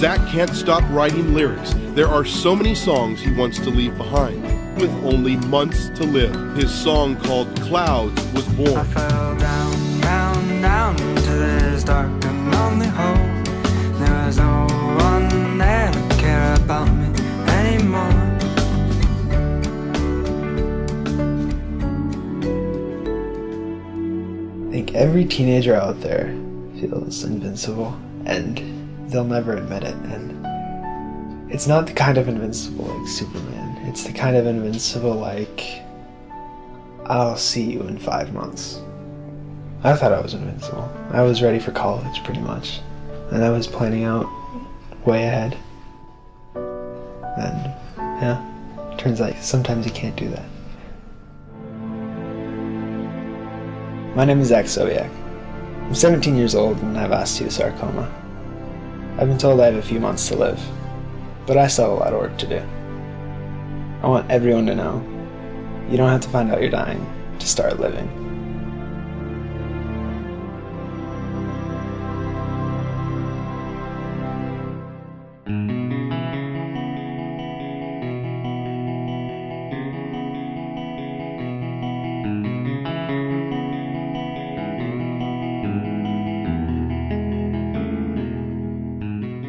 Zach can't stop writing lyrics. There are so many songs he wants to leave behind. With only months to live, his song called Clouds was born. I fell down, down, down to this dark and lonely hole. There was no one there to care about me anymore. I think every teenager out there feels invincible, and they'll never admit it. And it's not the kind of invincible like Superman. It's the kind of invincible like, I'll see you in 5 months. I thought I was invincible. I was ready for college pretty much, and I was planning out way ahead. And yeah, turns out sometimes you can't do that. My name is Zach Sobiak. I'm 17 years old and I have osteosarcoma. I've been told I have a few months to live, but I still have a lot of work to do. I want everyone to know, you don't have to find out you're dying to start living.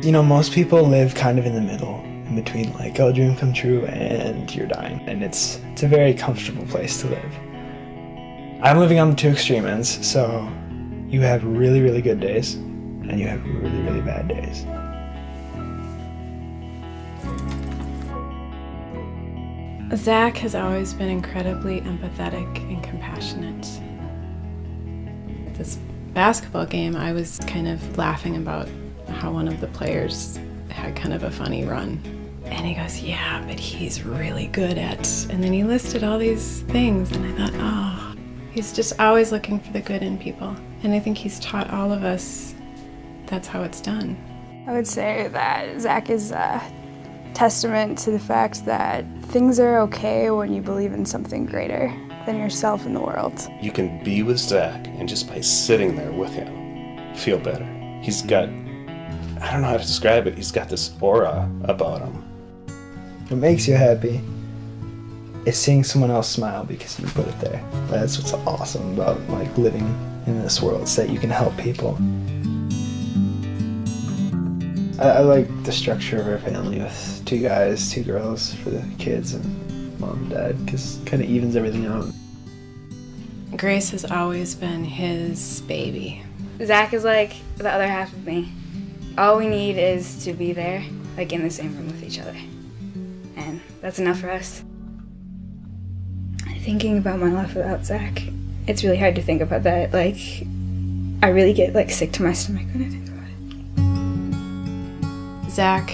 You know, most people live kind of in the middle, in between like, oh, dream come true and you're dying. And it's a very comfortable place to live. I'm living on the two extreme ends, so you have really, really good days, and you have really, really bad days. Zach has always been incredibly empathetic and compassionate. This basketball game, I was kind of laughing about how one of the players had kind of a funny run. And he goes, yeah, but he's really good at, and then he listed all these things, and I thought, oh, he's just always looking for the good in people. And I think he's taught all of us that's how it's done. I would say that Zach is a testament to the fact that things are okay when you believe in something greater than yourself in the world. You can be with Zach, and just by sitting there with him, feel better. He's got, I don't know how to describe it, he's got this aura about him. What makes you happy is seeing someone else smile because you put it there. That's what's awesome about like living in this world, is that you can help people. I like the structure of our family with 2 guys, 2 girls for the kids, and mom and dad, because it kind of evens everything out. Grace has always been his baby. Zach is like the other half of me. All we need is to be there, like in the same room with each other. And that's enough for us. Thinking about my life without Zach, it's really hard to think about that. Like, I really get like sick to my stomach when I think about it. Zach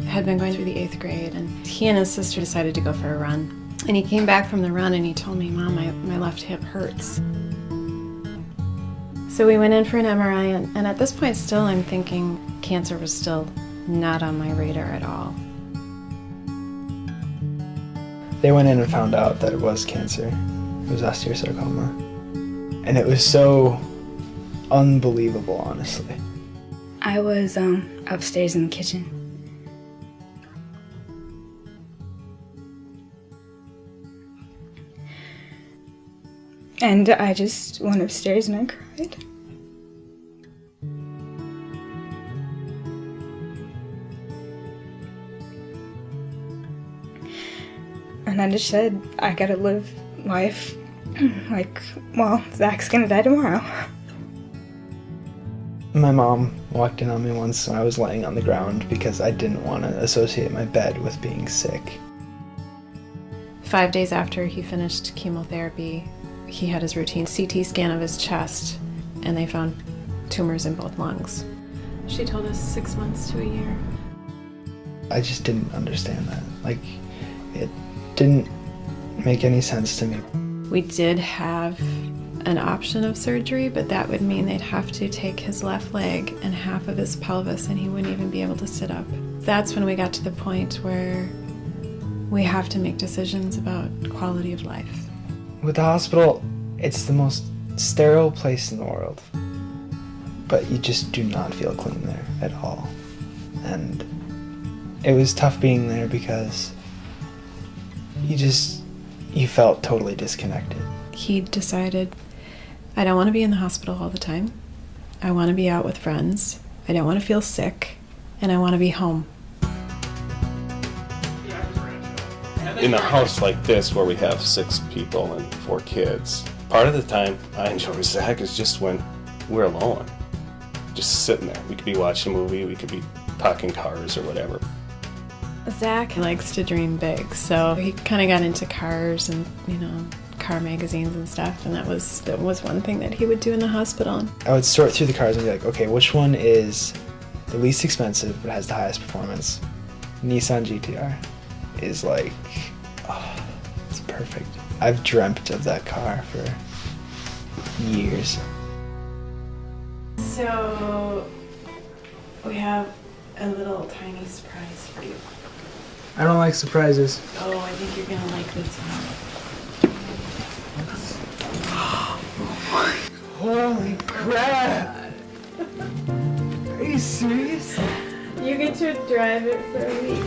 had been going through the 8th grade, and he and his sister decided to go for a run. And he came back from the run and he told me, Mom, my left hip hurts. So we went in for an MRI, and at this point still I'm thinking cancer was still not on my radar at all. They went in and found out that it was cancer. It was osteosarcoma. And it was so unbelievable, honestly. I was upstairs in the kitchen. And I just went upstairs and I cried. And I just said, I gotta live life like, well, Zach's gonna die tomorrow. My mom walked in on me once when I was laying on the ground because I didn't want to associate my bed with being sick. 5 days after he finished chemotherapy, he had his routine CT scan of his chest, and they found tumors in both lungs. She told us 6 months to a year. I just didn't understand that. Like, it didn't make any sense to me. We did have an option of surgery, but that would mean they'd have to take his left leg and half of his pelvis, and he wouldn't even be able to sit up. That's when we got to the point where we have to make decisions about quality of life. With the hospital, it's the most sterile place in the world. But you just do not feel clean there at all. And it was tough being there because you felt totally disconnected. He decided, I don't want to be in the hospital all the time. I want to be out with friends. I don't want to feel sick. And I want to be home. In a house like this where we have 6 people and 4 kids, part of the time I enjoy with Zach is just when we're alone. Just sitting there. We could be watching a movie, we could be talking cars or whatever. Zach likes to dream big, so he kind of got into cars and, car magazines and stuff, and that was one thing that he would do in the hospital. I would sort through the cars and be like, okay, which one is the least expensive but has the highest performance? Nissan GTR is like, oh, it's perfect. I've dreamt of that car for years. So, we have a little tiny surprise for you. I don't like surprises. Oh, I think you're gonna like this one. Holy crap! Are you serious? You get to drive it for a week.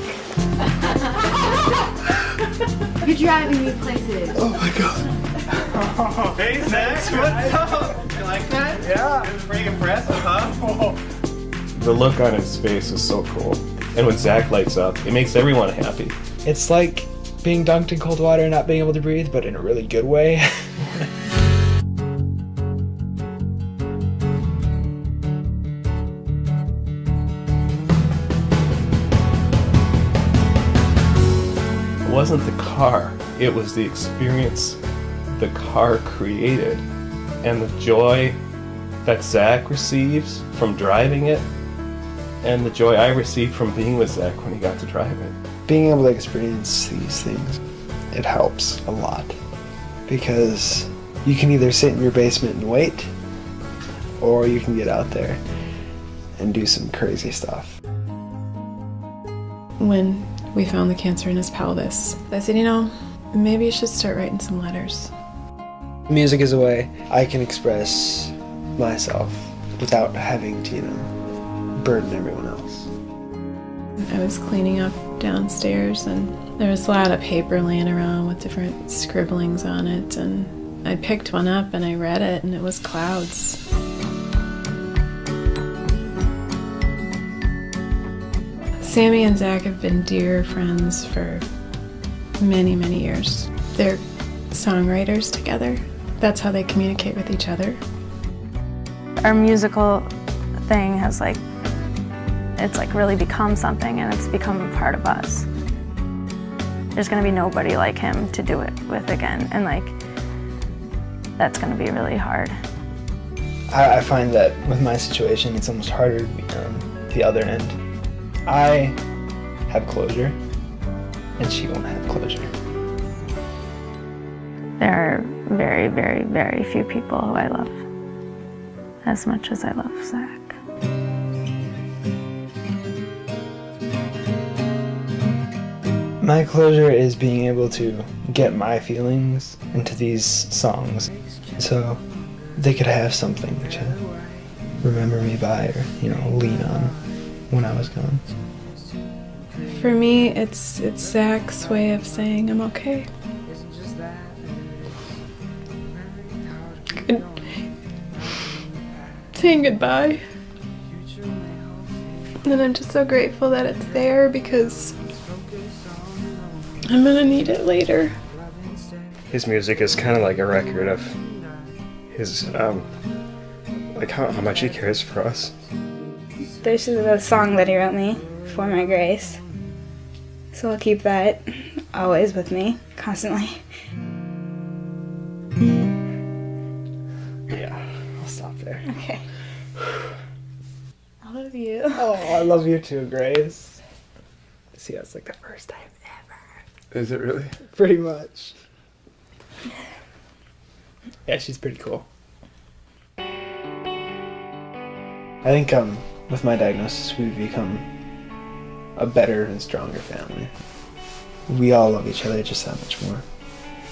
You're driving me places. Oh my god. Oh, hey Zach, what's up? You like that? Yeah. It was pretty impressive, huh? The look on his face is so cool. And when Zach lights up, it makes everyone happy. It's like being dunked in cold water and not being able to breathe, but in a really good way. It wasn't the car, it was the experience the car created. And the joy that Zach receives from driving it, and the joy I received from being with Zach when he got to drive it. Being able to experience these things, it helps a lot. Because you can either sit in your basement and wait, or you can get out there and do some crazy stuff. When we found the cancer in his pelvis, I said, maybe you should start writing some letters. Music is a way I can express myself without having to, burden everyone else. I was cleaning up downstairs and there was a lot of paper laying around with different scribblings on it, and I picked one up and I read it, and it was clouds. Sammy and Zach have been dear friends for many, many years. They're songwriters together. That's how they communicate with each other. Our musical thing has it's really become something, and it's become a part of us. There's gonna be nobody like him to do it with again, and that's gonna be really hard. I find that with my situation, it's almost harder to be on the other end. I have closure, and she won't have closure. There are very, very, very few people who I love as much as I love Zach. My closure is being able to get my feelings into these songs so they could have something to remember me by or, lean on when I was gone. For me, it's Zach's way of saying I'm okay. Saying goodbye. And I'm just so grateful that it's there because I'm gonna need it later. His music is kind of like a record of his, how much he cares for us. This is a song that he wrote me for my grace. So I'll keep that always with me, constantly. Yeah, I'll stop there. Okay. I love you. Oh, I love you too, Grace. See, that's the first time ever. Is it really? Pretty much. Yeah, she's pretty cool. I think with my diagnosis, we've become a better and stronger family. we all love each other just that much more.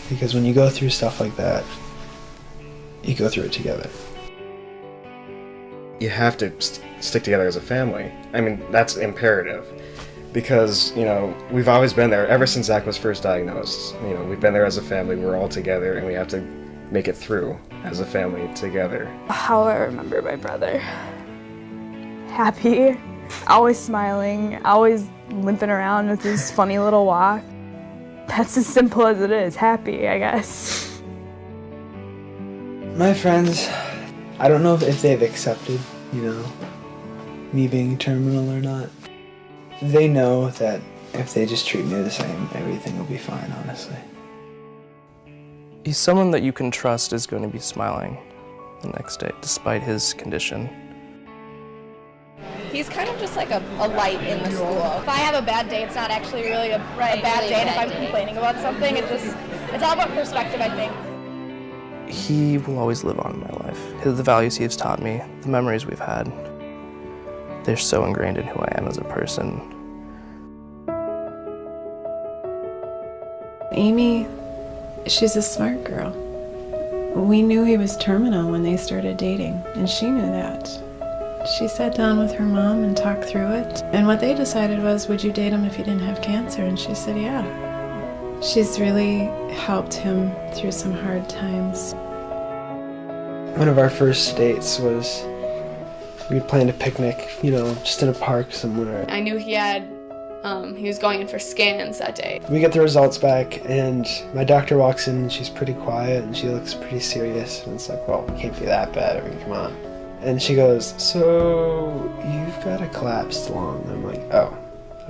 Because when you go through stuff like that, you go through it together. You have to stick together as a family. I mean, that's imperative. Because, you know, we've always been there. Ever since Zach was first diagnosed, you know, we've been there as a family. We're all together, and we have to make it through as a family together. How I remember my brother. Happy, always smiling, always limping around with his funny little walk. That's as simple as it is. Happy, I guess. My friends, I don't know if they've accepted, you know, me being terminal or not. They know that if they just treat me the same, everything will be fine, honestly. He's someone that you can trust is going to be smiling the next day, despite his condition. He's kind of just like a light in the school. If I have a bad day, it's not actually really a bad day, and if I'm complaining about something, it's all about perspective, I think. He will always live on in my life. The values he has taught me, the memories we've had, they're so ingrained in who I am as a person. Amy, she's a smart girl. We knew he was terminal when they started dating, and she knew that. She sat down with her mom and talked through it, and what they decided was, would you date him if he didn't have cancer? And she said, yeah. She's really helped him through some hard times. One of our first dates was, we planned a picnic, you know, just in a park somewhere. I knew he was going in for scans that day. We get the results back, and my doctor walks in, and she's pretty quiet, and she looks pretty serious, and it's like, well, it can't be that bad, I mean, come on. And she goes, so, you've got a collapsed lung. I'm like, oh,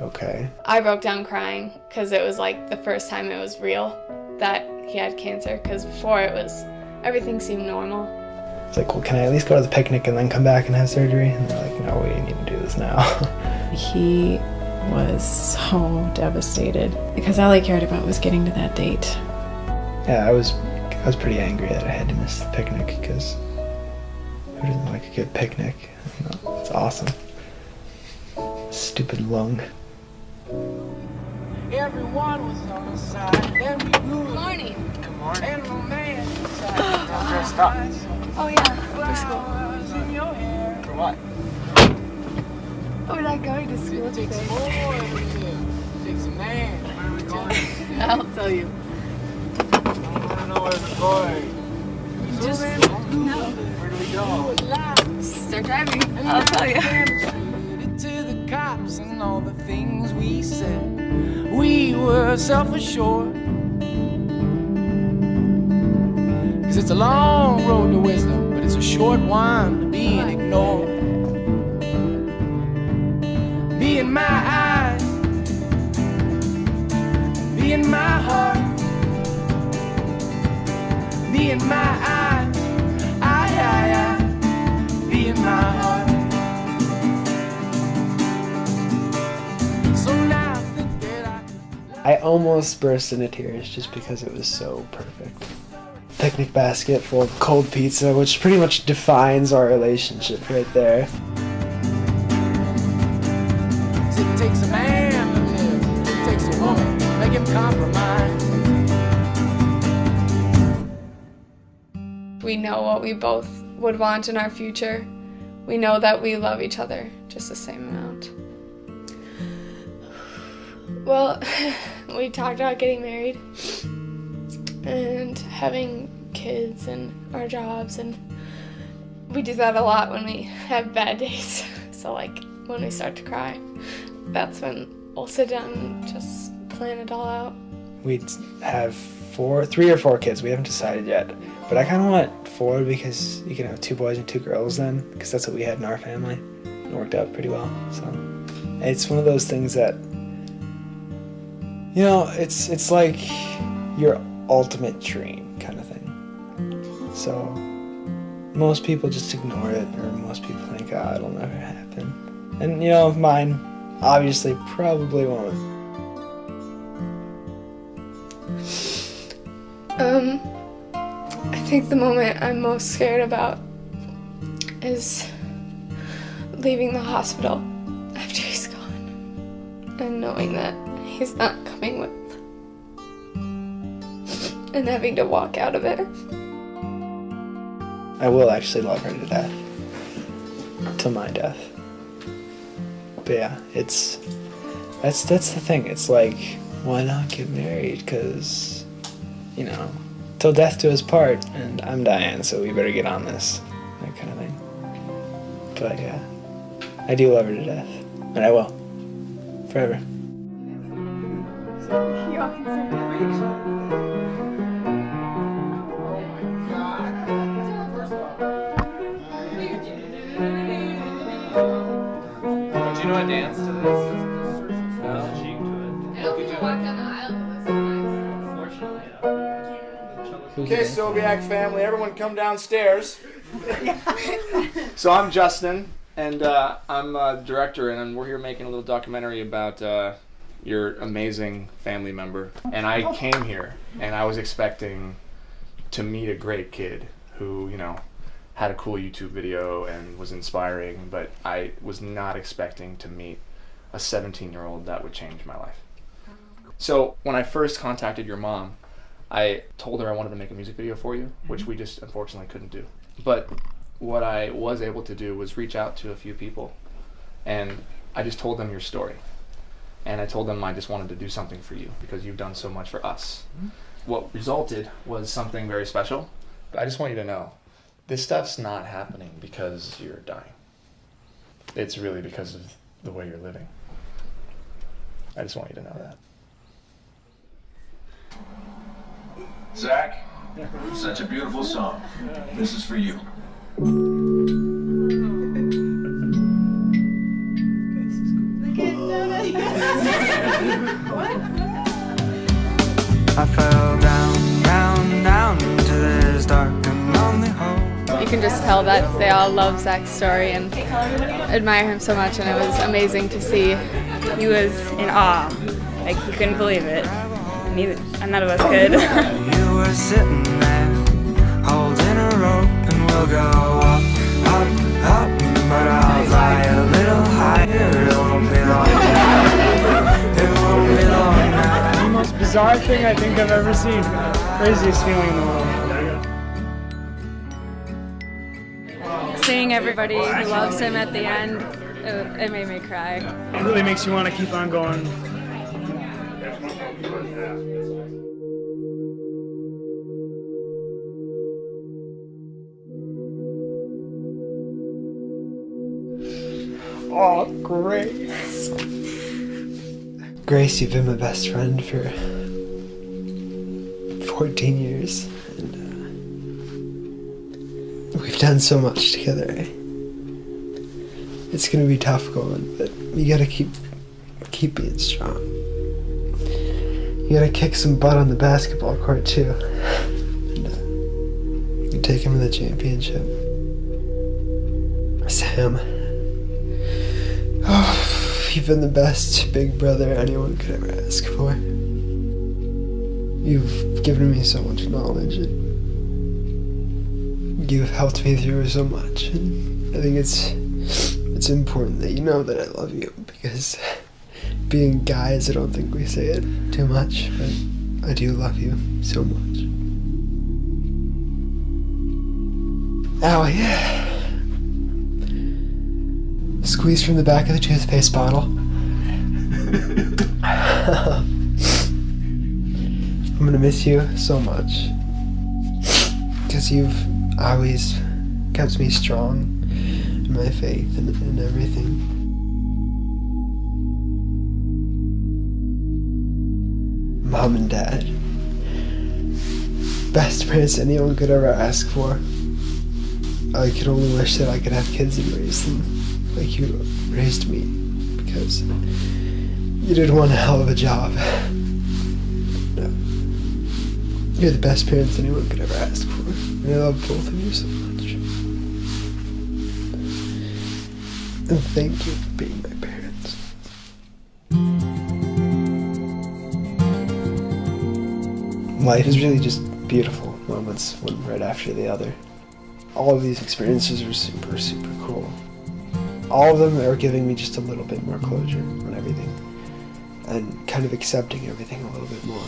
okay. I broke down crying, because it was like the first time it was real that he had cancer, because before everything seemed normal. It's like, well, can I at least go to the picnic and then come back and have surgery? And they're like, no, we need to do this now. He was so devastated because all he cared about was getting to that date. Yeah, I was pretty angry that I had to miss the picnic because who doesn't like a good picnic? You know, it's awesome. Stupid lung. Everyone was on the side. Then we grew. Good morning. Good morning. And romance. Dressed up. Oh yeah, for school. In your hair. For what? We're not going to school today. It takes more than it takes a man. Where are we going? I'll tell you. I don't know where we're going. Just no. Where do we go? Start driving. I'll tell you. To the cops and all the things we said. We were self-assured. 'Cause it's a long road to wisdom, but it's a short one to being ignored. Be in my eyes, be in my heart, be in my eyes, be in my heart. So now I think that I almost burst into tears just because it was so perfect. Picnic basket full of cold pizza, which pretty much defines our relationship right there. it takes a man to live, it takes a woman to make him compromise. We know what we both would want in our future. We know that we love each other just the same amount. Well, we talked about getting married and having kids and our jobs, and we do that a lot when we have bad days. So like when we start to cry, that's when we'll sit down and just plan it all out. We'd have 3 or 4 kids. We haven't decided yet. But I kind of want 4 because you can have 2 boys and 2 girls then, because that's what we had in our family. It worked out pretty well. So it's one of those things that, you know, it's like your ultimate dream kind of thing. So most people just ignore it, or most people think, oh, it'll never happen. And, you know, mine obviously probably won't. I think the moment I'm most scared about is leaving the hospital after he's gone and knowing that he's not coming with and having to walk out of it. I will actually love her to death. Till my death. But yeah, that's the thing. It's like, why not get married? Because, you know, till death do us part, and I'm dying, so we better get on this. That kind of thing. But yeah, I do love her to death. And I will. Forever. Do you know a dance to this? No, cheek to it. I don't think you walk down the aisle with this. Unfortunately, Okay, Sobiak family, everyone come downstairs. So I'm Justin, and I'm a director, and we're here making a little documentary about your amazing family member. And I came here, and I was expecting to meet a great kid who, you know, had a cool YouTube video and was inspiring, but I was not expecting to meet a 17-year-old that would change my life. So when I first contacted your mom, I told her I wanted to make a music video for you, which we just unfortunately couldn't do. But what I was able to do was reach out to a few people, and I just told them your story. And I told them I just wanted to do something for you because you've done so much for us. What resulted was something very special. But I just want you to know, this stuff's not happening because you're dying. It's really because of the way you're living. I just want you to know that. Zach, such a beautiful song. This is for you. I fell down to this dark and lonely hole. You can just tell that they all love Zach's story and admire him so much, and it was amazing to see. He was in awe. Like, he couldn't believe it. And none of us could. You were sitting there, holding a rope, and we'll go up, up, up, but I'll fly a little higher. It won't be long now. It won't be long now. The most bizarre thing I think I've ever seen. Craziest feeling in the world. Seeing everybody who loves him at the end, it made me cry. It really makes you want to keep on going. Oh, Grace. Grace, you've been my best friend for 14 years. And we've done so much together. It's gonna be tough going, but you gotta keep being strong. You gotta kick some butt on the basketball court too. And you take him to the championship. Sam. Oh, you've been the best big brother anyone could ever ask for. You've given me so much knowledge. And you've helped me through so much. And I think it's important that you know that I love you, because being guys, I don't think we say it too much, but I do love you so much. Oh yeah. Squeeze from the back of the toothpaste bottle. I'm gonna miss you so much, because you've always kept me strong in my faith and everything. Mom and Dad, best parents anyone could ever ask for. I could only wish that I could have kids and raise them like you raised me, because you did one hell of a job. No. You're the best parents anyone could ever ask for, and I love both of you so much. And thank you for being my parents. Life is really just beautiful moments, one right after the other. All of these experiences are super, super cool. All of them are giving me just a little bit more closure on everything, and kind of accepting everything a little bit more.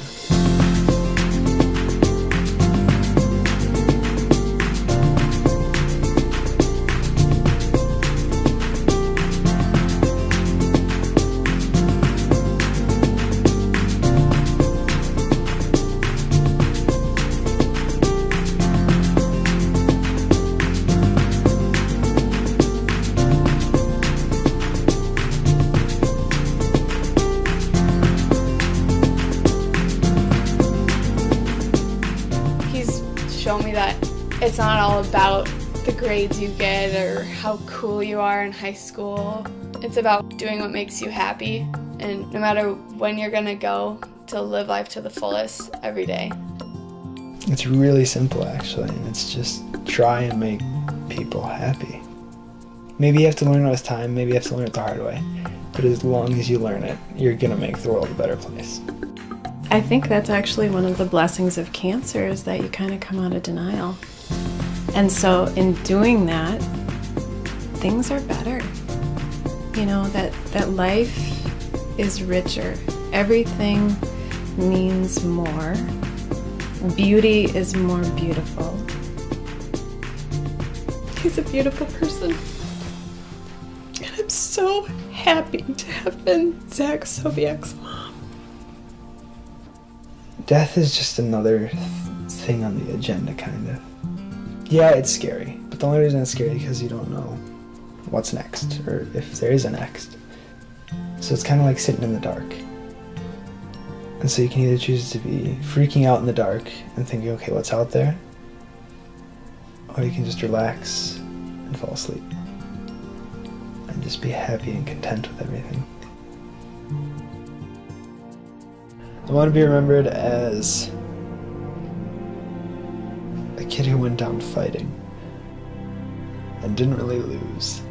show me that it's not all about the grades you get or how cool you are in high school. It's about doing what makes you happy, and no matter when you're gonna go, to live life to the fullest every day. It's really simple, actually, and it's just try and make people happy. Maybe you have to learn it with time, maybe you have to learn it the hard way, but as long as you learn it, you're gonna make the world a better place. I think that's actually one of the blessings of cancer, is that you kind of come out of denial. And so in doing that, things are better. You know, that life is richer. Everything means more. Beauty is more beautiful. He's a beautiful person. And I'm so happy to have been Zach Sobiek's mom. Death is just another thing on the agenda, kind of. Yeah, it's scary, but the only reason it's scary is because you don't know what's next, or if there is a next. So it's kind of like sitting in the dark. And so you can either choose to be freaking out in the dark and thinking, okay, what's out there? Or you can just relax and fall asleep. And just be happy and content with everything. I want to be remembered as a kid who went down fighting and didn't really lose.